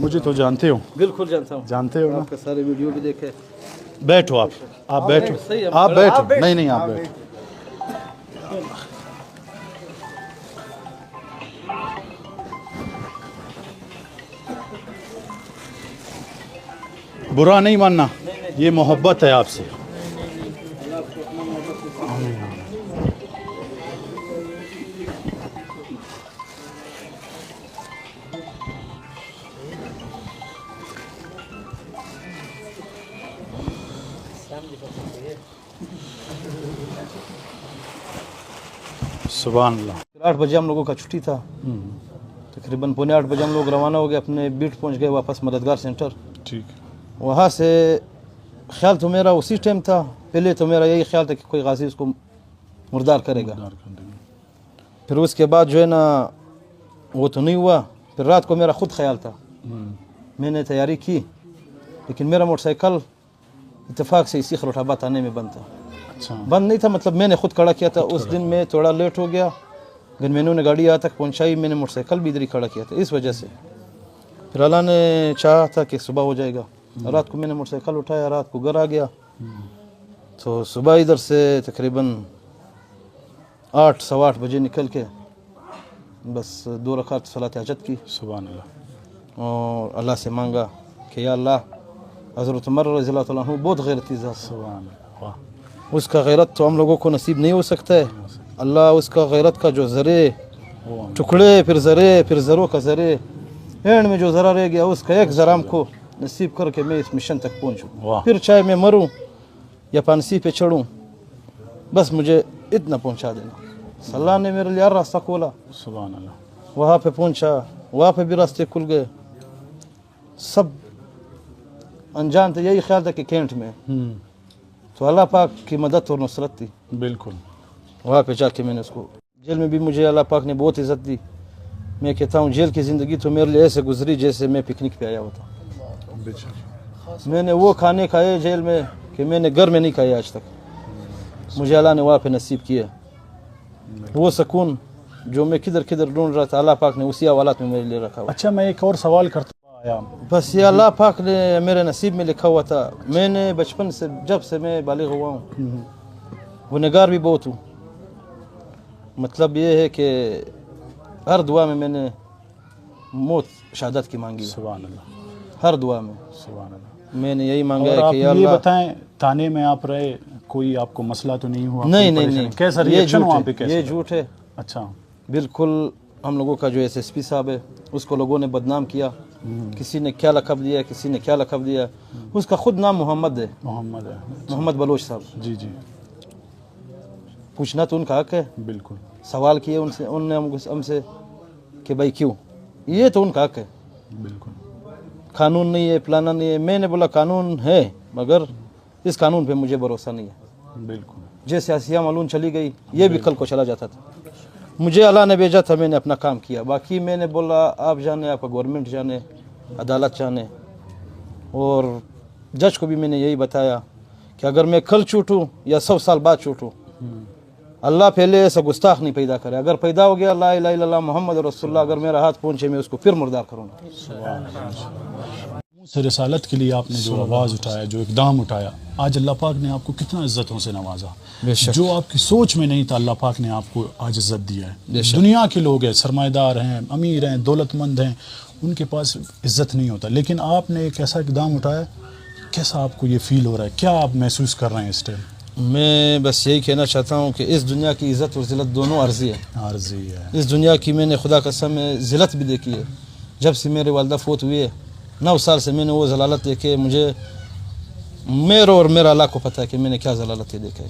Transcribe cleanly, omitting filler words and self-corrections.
مجھے تو جانتے ہو؟ بالکل جانتا ہوں. جانتے ہو نا؟ آپ کے سارے ویڈیو بھی دیکھے. بیٹھو آپ بیٹھو. آپ بیٹھو. نہیں آپ بیٹھو. برا نہیں ماننا, یہ محبت ہے آپ سے. سبحان اللہ. 8 بجے ہم لوگوں کا چھٹی تھا. تقریباً 7:45 بجے ہم لوگ روانہ ہو گئے, اپنے بیٹ پہنچ گئے واپس مددگار سینٹر. ٹھیک. وہاں سے خیال تو میرا اسی ٹائم تھا, پہلے تو میرا یہی خیال تھا کہ کوئی غازی اس کو مردار کرے گا. پھر اس کے بعد جو ہے نا وہ تو نہیں ہوا. پھر رات کو میرا خود خیال تھا, میں نے تیاری کی, لیکن میرا موٹر سائیکل اتفاق سے اسی خروٹ آباد آنے میں بند تھا. بند نہیں تھا مطلب میں نے خود کھڑا کیا تھا. اس دن میں تھوڑا لیٹ ہو گیا, گنمینوں نے گاڑی یہاں تک پہنچائی, میں نے موٹر سائیکل بھی ادھر ہی کھڑا کیا تھا. اس وجہ سے پھر اللہ نے چاہا تھا کہ صبح ہو جائے گا. رات کو میں نے موٹر سائیکل اٹھایا, رات کو گھر آ گیا. تو صبح ادھر سے تقریباً 8 سوا 8 بجے نکل کے بس 2 رکعت صلاۃ حاجت کی. سبحان اللہ. اور اللہ سے مانگا کہ یا اللہ, حضرت عمر رضی اللہ تعالیٰ عنہ بہت غیرتی ذات. سبحان اللہ. اس کا غیرت تو ہم لوگوں کو نصیب نہیں ہو سکتا ہے. اللہ اس کا غیرت کا جو ذرے ٹکڑے, پھر ذرے, پھر ذروں کا ذرے, اینڈ میں جو ذرا رہ گیا اس کا ایک ذرا ہم کو نصیب کر کے میں اس مشن تک پہنچوں. پھر چاہے میں مروں یا پانسی پہ چڑھوں, بس مجھے اتنا پہنچا دینا. اللہ نے میرے لیے راستہ کھولا. سبحان اللہ. وہاں پہ پہنچا, وہاں پہ بھی راستے کھل گئے. سب انجان تھا, یہی خیال تھا کہ کینٹ میں, تو اللہ پاک کی مدد اور نصرت تھی. بالکل. وہاں پہ جا کے میں نے اس کو, جیل میں بھی مجھے اللہ پاک نے بہت عزت دی. میں کہتا ہوں جیل کی زندگی تو میرے لیے ایسے گزری جیسے میں پکنک پہ آیا ہوتا. میں نے وہ کھانے کھائے جیل میں کہ میں نے گھر میں نہیں کھائے آج تک. مجھے اللہ نے وہاں پہ نصیب کیا. وہ سکون جو میں کدھر کدھر ڈھونڈ رہا تھا, اللہ پاک نے اسی حوالات میں میرے لیے رکھا ہوا. اچھا, میں ایک اور سوال کرتا ہوں. بس یہ اللہ پاک نے میرے نصیب میں لکھا ہوا تھا. میں نے بچپن سے, جب سے میں بالغ ہوا ہوں, گنہگار بھی بہت ہوں. مطلب یہ ہے کہ ہر دعا میں نے موت شہادت کی مانگی. سبحان اللہ. ہر دعا میں. سبحان اللہ. میں نے یہی مانگا ہے آپ کہ یا یہ اللہ. بتائیں, تھانے میں آپ رہے, کوئی آپ کو مسئلہ تو نہیں ہوا؟ نہیں. کیسا ریئیکشن وہاں پہ؟ کیسا؟ یہ جھوٹ ہے. اچھا. بالکل. ہم لوگوں کا جو ایس ایس پی صاحب ہے, اس کو لوگوں نے بدنام کیا. کسی نے کیا لقب دیا, کسی نے کیا لقب دیا. اس کا خود نام محمد ہے. محمد بلوچ صاحب. جی. پوچھنا تو ان کا حق ہے. بالکل. سوال کیے ان نے ہم سے کہ بھائی کیوں, یہ تو ان کا حق ہے. بالکل. قانون نہیں ہے, پلانا نہیں ہے. میں نے بولا قانون ہے, مگر اس قانون پہ مجھے بھروسہ نہیں ہے. بالکل. جیسے آسیہ معلوم چلی گئی, یہ بھی کل کو چلا جاتا تھا. مجھے اللہ نے بھیجا تھا, میں نے اپنا کام کیا. باقی میں نے بولا آپ جانے, آپ کا گورنمنٹ جانے, عدالت جانے. اور جج کو بھی میں نے یہی بتایا کہ اگر میں کل چھوٹوں یا 100 سال بعد چھوٹوں, اللہ پہلے ایسا گستاخ نہیں پیدا کرے. اگر پیدا ہو گیا لا الہ الا اللہ محمد رسول اللہ, اگر میرا ہاتھ پہنچے میں اس کو پھر مردار کروں گا. سے رسالت کے لیے آپ نے جو آواز اٹھایا, جو اقدام اٹھایا, آج اللہ پاک نے آپ کو کتنا عزتوں سے نوازا. جو آپ کی سوچ میں نہیں تھا, اللہ پاک نے آپ کو آج عزت دیا ہے. دنیا کے لوگ ہیں, سرمایہ دار ہیں, امیر ہیں, دولت مند ہیں, ان کے پاس عزت نہیں ہوتا, لیکن آپ نے ایک ایسا اقدام اٹھایا. کیسا آپ کو یہ فیل ہو رہا ہے, کیا آپ محسوس کر رہے ہیں اس ٹائم؟ میں بس یہی کہنا چاہتا ہوں کہ اس دنیا کی عزت اور ذلت دونوں عارضی ہے. اس دنیا کی میں نے خدا قسم میں ذلت بھی دیکھی ہے. جب سے میرے والدہ فوت ہوئے 9 سال سے میں نے وہ ذلالت دیکھے. مجھے میرا اور میرا اللہ کو پتہ ہے کہ میں نے کیا ذلالتیں دیکھے.